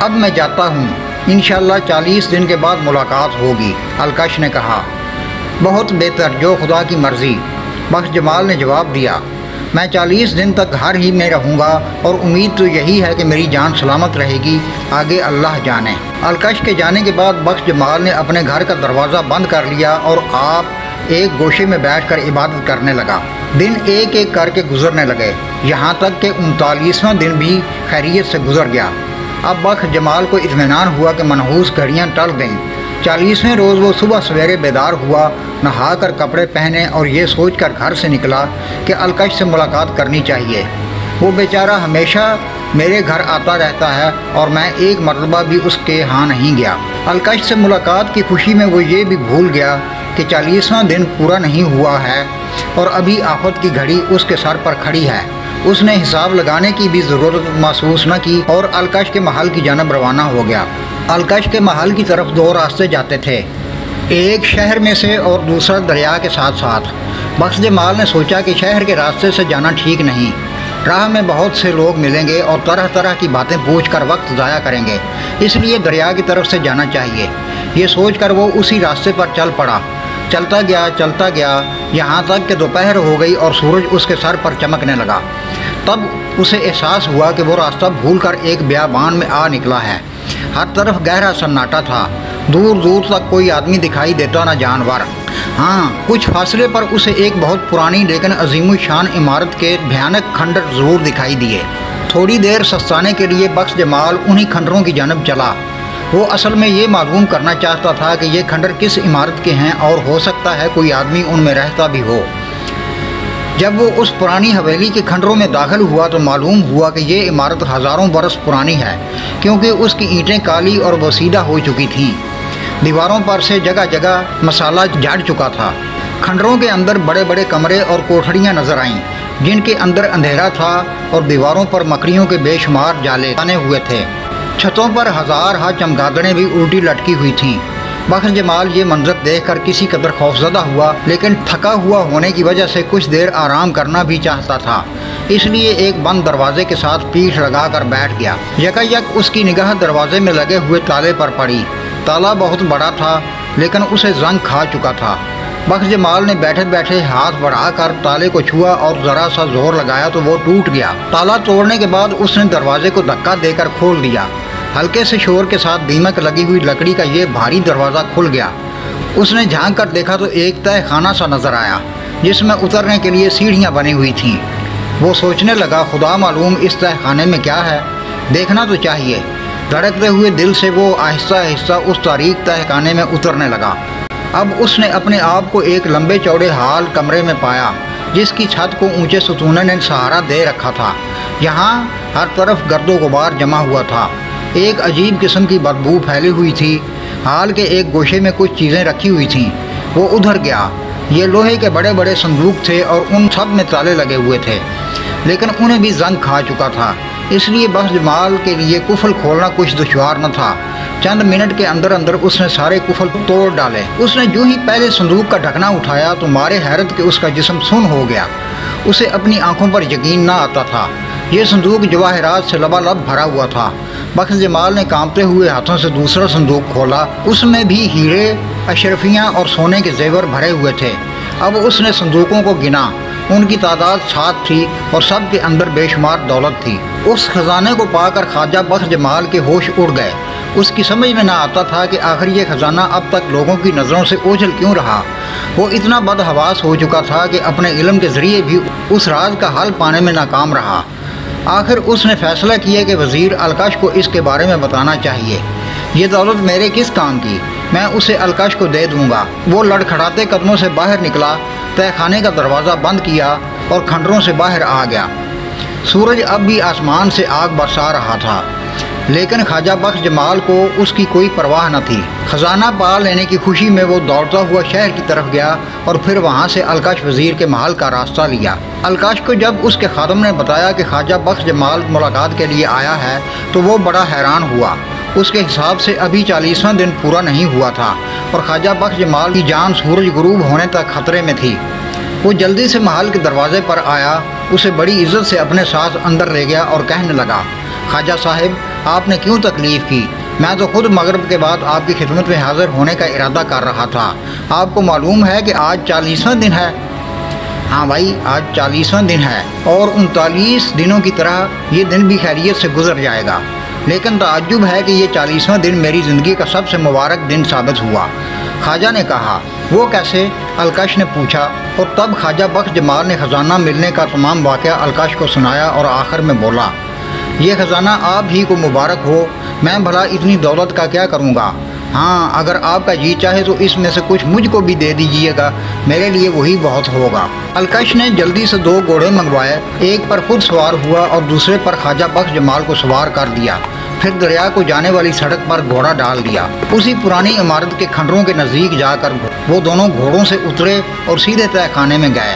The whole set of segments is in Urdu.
اب میں جاتا ہوں، انشاءاللہ 40 دن کے بعد ملاقات ہوگی، الکش نے کہا۔ بہت بہتر، جو خدا کی مرضی، بخش جمال نے جواب دیا۔ میں 40 دن تک گھر ہی میں رہوں گا اور امید تو یہی ہے کہ میری جان سلامت رہے گی، آگے اللہ جانے۔ الکش کے جانے کے بعد بخش جمال نے اپنے گھر کا دروازہ بند کر لیا اور آپ ایک گوشے میں بیٹھ کر عبادت کرنے لگا۔ دن ایک ایک کر کے گزرنے لگے، یہاں تک کہ 39واں دن بھی خیریت سے گزر گیا۔ اب بخش جمال کو اطمینان ہوا کہ منحوس گھڑیاں ٹل گئیں۔ 40ویں روز وہ صبح سویرے بیدار ہوا، نہا کر کپڑے پہنے اور یہ سوچ کر گھر سے نکلا کہ الکش سے ملاقات کرنی چاہیے۔ وہ بیچارہ ہمیشہ میرے گھر آتا رہتا ہے اور میں ایک مرتبہ بھی اس کے ہاں نہیں گیا۔ الکش سے ملاقات کی خوشی میں وہ یہ بھی بھول گیا کہ 40واں دن پورا نہیں ہوا ہے اور ابھی آفت کی گھڑی اس کے سر پر کھڑی ہے۔ اس نے حساب لگانے کی بھی ضرورت محسوس نہ کی اور الکش کے محل کی جانب روانہ ہو گیا۔ الکش کے محل کی طرف 2 راستے جاتے تھے، ایک شہر میں سے اور دوسرا دریا کے ساتھ ساتھ۔ بخش جمال نے سوچا کہ شہر کے راستے سے جانا ٹھیک نہیں، راہ میں بہت سے لوگ ملیں گے اور طرح طرح کی باتیں پوچھ کر وقت ضائع کریں گے، اس لیے دریا کی طرف سے جانا چاہیے۔ یہ سوچ کر وہ اسی راستے پر چل پڑا۔ چلتا گیا یہاں تک کہ دوپہر ہو گئی اور سورج اس کے سر پر چمکنے لگا۔ تب اسے احساس ہوا کہ وہ راستہ بھول کر ایک بیابان میں آ نکلا ہے۔ ہر طرف گہرا سناٹا تھا، دور دور تک کوئی آدمی دکھائی دیتا نہ جانور۔ ہاں، کچھ فاصلے پر اسے ایک بہت پرانی لیکن عظیم الشان عمارت کے بھیانک کھنڈر ضرور دکھائی دیے۔ تھوڑی دیر سستانے کے لیے بخش جمال انہی کھنڈروں کی جانب چلا۔ وہ اصل میں یہ معلوم کرنا چاہتا تھا کہ یہ کھنڈر کس عمارت کے ہیں اور ہو سکتا ہے کوئی آدمی ان میں رہتا بھی ہو۔ جب وہ اس پرانی حویلی کے کھنڈروں میں داخل ہوا تو معلوم ہوا کہ یہ عمارت ہزاروں برس پرانی ہے، کیونکہ اس کی اینٹیں کالی اور بوسیدہ ہو چکی تھیں۔ دیواروں پر سے جگہ جگہ مسالہ جھڑ چکا تھا۔ کھنڈروں کے اندر بڑے بڑے کمرے اور کوٹھڑیاں نظر آئیں، جن کے اندر اندھیرا تھا اور دیواروں پر مکڑیوں کے بے شمار جالے بنے ہوئے تھے۔ چھتوں پر ہزارہا چمگادڑیں بھی الٹی لٹکی ہوئی تھیں۔ بخش جمال یہ منظر دیکھ کر کسی قدر خوفزدہ ہوا، لیکن تھکا ہوا ہونے کی وجہ سے کچھ دیر آرام کرنا بھی چاہتا تھا، اس لیے ایک بند دروازے کے ساتھ پیٹھ لگا کر بیٹھ گیا۔ یکایک اس کی نگاہ دروازے میں لگے ہوئے تالے پر پڑی۔ تالا بہت بڑا تھا لیکن اسے زنگ کھا چکا تھا۔ بخش جمال نے بیٹھے بیٹھے ہاتھ بڑھا کر تالے کو چھوا اور ذرا سا زور لگایا تو وہ ٹوٹ گیا۔ تالا توڑنے کے بعد اس نے دروازے کو دھکا دے کر کھول دیا۔ ہلکے سے شور کے ساتھ دیمک لگی ہوئی لکڑی کا یہ بھاری دروازہ کھل گیا۔ اس نے جھانک کر دیکھا تو ایک تہہ خانہ سا نظر آیا جس میں اترنے کے لیے سیڑھیاں بنی ہوئی تھیں۔ وہ سوچنے لگا، خدا معلوم اس تہہ خانے میں کیا ہے، دیکھنا تو چاہیے۔ دھڑکتے ہوئے دل سے وہ آہستہ آہستہ اس تاریک تہہ خانے میں اترنے لگا۔ اب اس نے اپنے آپ کو ایک لمبے چوڑے ہال کمرے میں پایا جس کی چھت کو اونچے ستونوں نے سہارا دے رکھا تھا۔ یہاں ہر طرف گرد و غبار جمع ہوا تھا، ایک عجیب قسم کی بدبو پھیلی ہوئی تھی۔ ہال کے ایک گوشے میں کچھ چیزیں رکھی ہوئی تھیں۔ وہ ادھر گیا۔ یہ لوہے کے بڑے بڑے صندوق تھے اور ان سب میں تالے لگے ہوئے تھے، لیکن انہیں بھی زنگ کھا چکا تھا، اس لیے بخش جمال کے لیے قفل کھولنا کچھ دشوار نہ تھا۔ چند منٹ کے اندر اندر اس نے سارے قفل توڑ ڈالے۔ اس نے جو ہی پہلے صندوق کا ڈھکنا اٹھایا تو مارے حیرت کہ اس کا جسم سن ہو گیا۔ اسے اپنی آنکھوں پر یقین نہ آتا تھا۔ یہ صندوق جواہرات سے لبالب بھرا ہوا تھا۔ بخش جمال نے کانپتے ہوئے ہاتھوں سے دوسرا صندوق کھولا، اس میں بھی ہیرے، اشرفیاں اور سونے کے زیور بھرے ہوئے تھے۔ اب اس نے صندوقوں کو گنا، ان کی تعداد 7 تھی اور سب کے اندر بے شمار دولت تھی۔ اس خزانے کو پا کر خواجہ بخش جمال کے ہوش اڑ گئے۔ اس کی سمجھ میں نہ آتا تھا کہ آخر یہ خزانہ اب تک لوگوں کی نظروں سے اوجھل کیوں رہا۔ وہ اتنا بدحواس ہو چکا تھا کہ اپنے علم کے ذریعے بھی اس راز کا حل پانے میں ناکام رہا۔ آخر اس نے فیصلہ کیا کہ وزیر الکش کو اس کے بارے میں بتانا چاہیے۔ یہ دولت میرے کس کام کی، میں اسے الکش کو دے دوں گا۔ وہ لڑکھڑاتے قدموں سے باہر نکلا، تہہ خانے کا دروازہ بند کیا اور کھنڈروں سے باہر آ گیا۔ سورج اب بھی آسمان سے آگ برسا رہا تھا، لیکن خواجہ بخش جمال کو اس کی کوئی پرواہ نہ تھی۔ خزانہ پا لینے کی خوشی میں وہ دوڑتا ہوا شہر کی طرف گیا اور پھر وہاں سے الکش وزیر کے محل کا راستہ لیا۔ الکش کو جب اس کے خادم نے بتایا کہ خواجہ بخش جمال ملاقات کے لیے آیا ہے تو وہ بڑا حیران ہوا۔ اس کے حساب سے ابھی 40واں دن پورا نہیں ہوا تھا اور خواجہ بخش جمال کی جان سورج غروب ہونے تک خطرے میں تھی۔ وہ جلدی سے محل کے دروازے پر آیا، اسے بڑی عزت سے اپنے ساتھ اندر لے گیا اور کہنے لگا، خواجہ صاحب آپ نے کیوں تکلیف کی؟ میں تو خود مغرب کے بعد آپ کی خدمت میں حاضر ہونے کا ارادہ کر رہا تھا۔ آپ کو معلوم ہے کہ آج 40واں دن ہے؟ ہاں بھائی، آج 40واں دن ہے اور 39 دنوں کی طرح یہ دن بھی خیریت سے گزر جائے گا، لیکن تعجب ہے کہ یہ 40واں دن میری زندگی کا سب سے مبارک دن ثابت ہوا۔ خواجہ نے کہا، وہ کیسے؟ الکش نے پوچھا، اور تب خواجہ بخش جمال نے خزانہ ملنے کا تمام واقعہ الکش کو سنایا اور آخر میں بولا، یہ خزانہ آپ ہی کو مبارک ہو، میں بھلا اتنی دولت کا کیا کروں گا؟ ہاں، اگر آپ کا جی چاہے تو اس میں سے کچھ مجھ کو بھی دے دیجئے گا، میرے لیے وہی بہت ہوگا۔ الکش نے جلدی سے 2 گھوڑے منگوائے، ایک پر خود سوار ہوا اور دوسرے پر خواجہ بخش جمال کو سوار کر دیا، پھر دریا کو جانے والی سڑک پر گھوڑا ڈال دیا۔ اسی پرانی عمارت کے کھنڈروں کے نزدیک جا کر وہ دونوں گھوڑوں سے اترے اور سیدھے تہہ خانے میں گئے۔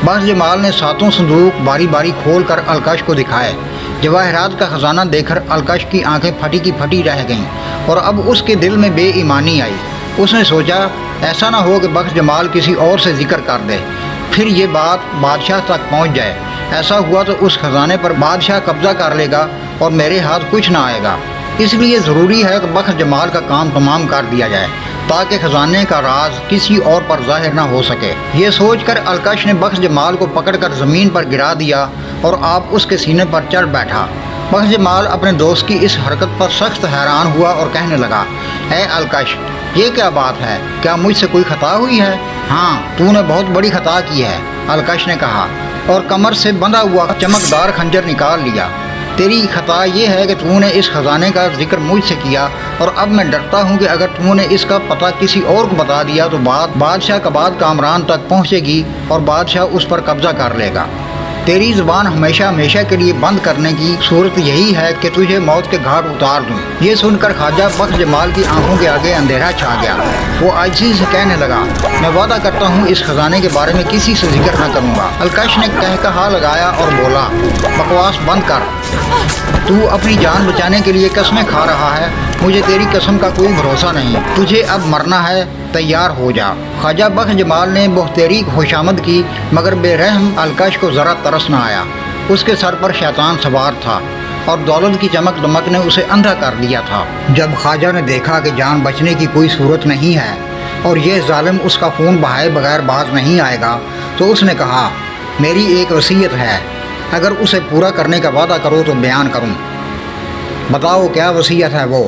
بخش جمال نے 7 صندوق باری باری کھول کر الکش کو دکھائے۔ جواہرات کا خزانہ دیکھ کر الکش کی آنکھیں پھٹی کی پھٹی رہ گئیں اور اب اس کے دل میں بے ایمانی آئی۔ اس نے سوچا، ایسا نہ ہو کہ بخش جمال کسی اور سے ذکر کر دے، پھر یہ بات بادشاہ تک پہنچ جائے۔ ایسا ہوا تو اس خزانے پر بادشاہ قبضہ کر لے گا اور میرے ہاتھ کچھ نہ آئے گا۔ اس لیے ضروری ہے کہ بخش جمال کا کام تمام کر دیا جائے تاکہ خزانے کا راز کسی اور پر ظاہر نہ ہو سکے۔ یہ سوچ کر الکش نے بخش جمال کو پکڑ کر زمین پر گرا دیا اور آپ اس کے سینے پر چڑھ بیٹھا۔ بخش جمال اپنے دوست کی اس حرکت پر سخت حیران ہوا اور کہنے لگا، اے الکش، یہ کیا بات ہے؟ کیا مجھ سے کوئی خطا ہوئی ہے؟ ہاں، تو نے بہت بڑی خطا کی ہے، الکش نے کہا اور کمر سے بندھا ہوا چمکدار خنجر نکال لیا۔ تیری خطا یہ ہے کہ تو نے اس خزانے کا ذکر مجھ سے کیا اور اب میں ڈرتا ہوں کہ اگر تو نے اس کا پتہ کسی اور کو بتا دیا تو بات بادشاہ کباد کامران تک پہنچے گی اور بادشاہ اس پر قبضہ کر لے گا۔ تیری زبان ہمیشہ ہمیشہ کے لیے بند کرنے کی صورت یہی ہے کہ تجھے موت کے گھاٹ اتار دوں۔ یہ سن کر خواجہ بخش جمال کی آنکھوں کے آگے اندھیرا چھا گیا۔ وہ عاجزی سے کہنے لگا، میں وعدہ کرتا ہوں اس خزانے کے بارے میں کسی سے ذکر نہ کروں گا۔ الکش نے کہا لگایا اور بولا، بکواس بند کر، تو اپنی جان بچانے کے لیے قسمیں کھا رہا ہے، مجھے تیری قسم کا کوئی بھروسہ نہیں، تجھے اب مرنا ہے، تیار ہو جا۔ خواجہ بخش جمال نے بہتری خوشامد کی مگر بے رحم الکش کو ذرا ترس نہ آیا۔ اس کے سر پر شیطان سوار تھا اور دولت کی چمک دمک نے اسے اندھا کر دیا تھا۔ جب خواجہ نے دیکھا کہ جان بچنے کی کوئی صورت نہیں ہے اور یہ ظالم اس کا خون بہائے بغیر باز نہیں آئے گا تو اس نے کہا، میری ایک وصیت ہے، اگر اسے پورا کرنے کا وعدہ کرو تو بیان کروں۔ بتاؤ کیا وصیت ہے وہ؟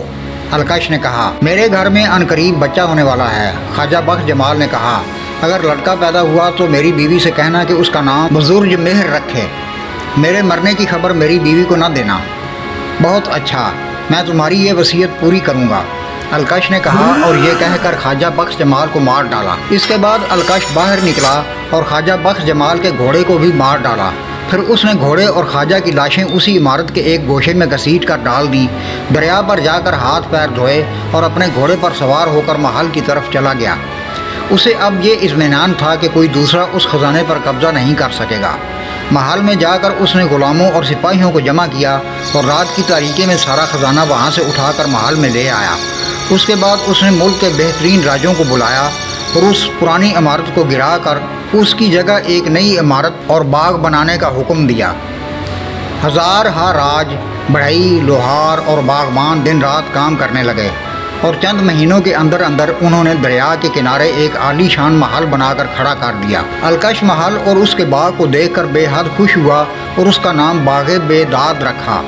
الکش نے کہا، میرے گھر میں عنقریب بچہ ہونے والا ہے۔ خواجہ بخش جمال نے کہا، اگر لڑکا پیدا ہوا تو میری بیوی سے کہنا کہ اس کا نام بزرج مہر رکھے، میرے مرنے کی خبر میری بیوی کو نہ دینا۔ بہت اچھا، میں تمہاری یہ وصیت پوری کروں گا، الکش نے کہا اور یہ کہہ کر خواجہ بخش جمال کو مار ڈالا۔ اس کے بعد الکش باہر نکلا اور خواجہ بخش جمال کے گھوڑے کو بھی مار ڈالا۔ پھر اس نے گھوڑے اور خواجہ کی لاشیں اسی عمارت کے ایک گوشے میں گھسیٹ کر ڈال دیں، دریا پر جا کر ہاتھ پیر دھوئے اور اپنے گھوڑے پر سوار ہو کر محل کی طرف چلا گیا۔ اسے اب یہ اطمینان تھا کہ کوئی دوسرا اس خزانے پر قبضہ نہیں کر سکے گا۔ محل میں جا کر اس نے غلاموں اور سپاہیوں کو جمع کیا اور رات کی تاریکی میں سارا خزانہ وہاں سے اٹھا کر محل میں لے آیا۔ اس کے بعد اس نے ملک کے بہترین راجوں کو بلایا اور اس پرانی عمارت کو گرا کر اس کی جگہ ایک نئی عمارت اور باغ بنانے کا حکم دیا۔ ہزار ہا راج، بڑھئی، لوہار اور باغبان دن رات کام کرنے لگے اور چند مہینوں کے اندر اندر انہوں نے دریا کے کنارے ایک عالی شان محل بنا کر کھڑا کر دیا۔ الکش محل اور اس کے باغ کو دیکھ کر بے حد خوش ہوا اور اس کا نام باغ بے داد رکھا۔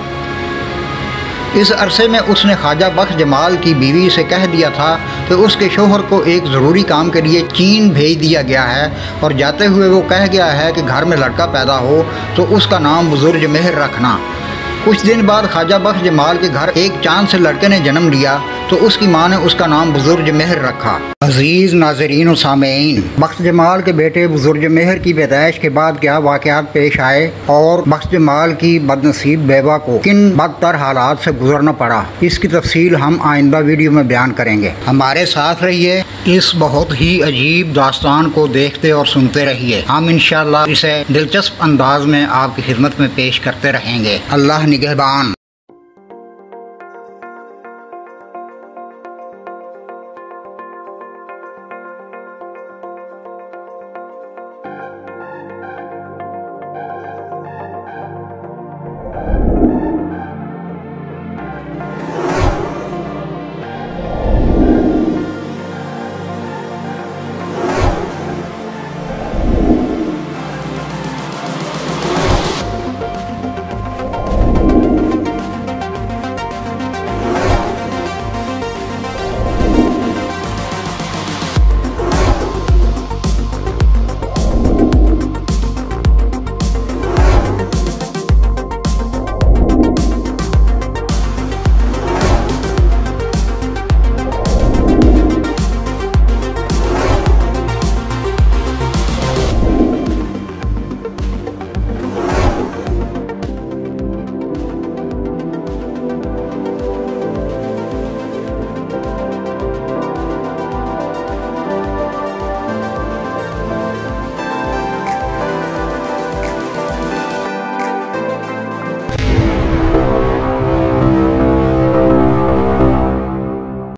اس عرصے میں اس نے خواجہ بخش جمال کی بیوی سے کہہ دیا تھا کہ اس کے شوہر کو ایک ضروری کام کے لیے چین بھیج دیا گیا ہے اور جاتے ہوئے وہ کہہ گیا ہے کہ گھر میں لڑکا پیدا ہو تو اس کا نام بزرج مہر رکھنا۔ کچھ دن بعد خواجہ بخش جمال کے گھر ایک چاند سے لڑکے نے جنم لیا تو اس کی ماں نے اس کا نام بزرج مہر رکھا۔ عزیز ناظرین و سامعین، بخش جمال کے بیٹے بزرج مہر کی پیدائش کے بعد کیا واقعات پیش آئے اور بخش جمال کی بدنصیب بیوہ کو کن بدتر حالات سے گزرنا پڑا، اس کی تفصیل ہم آئندہ ویڈیو میں بیان کریں گے۔ ہمارے ساتھ رہیے، اس بہت ہی عجیب داستان کو دیکھتے اور سنتے رہیے۔ ہم انشاءاللہ اسے دلچسپ انداز میں آپ کی خدمت میں پیش کرتے رہیں گے۔ اللہ نگہبان۔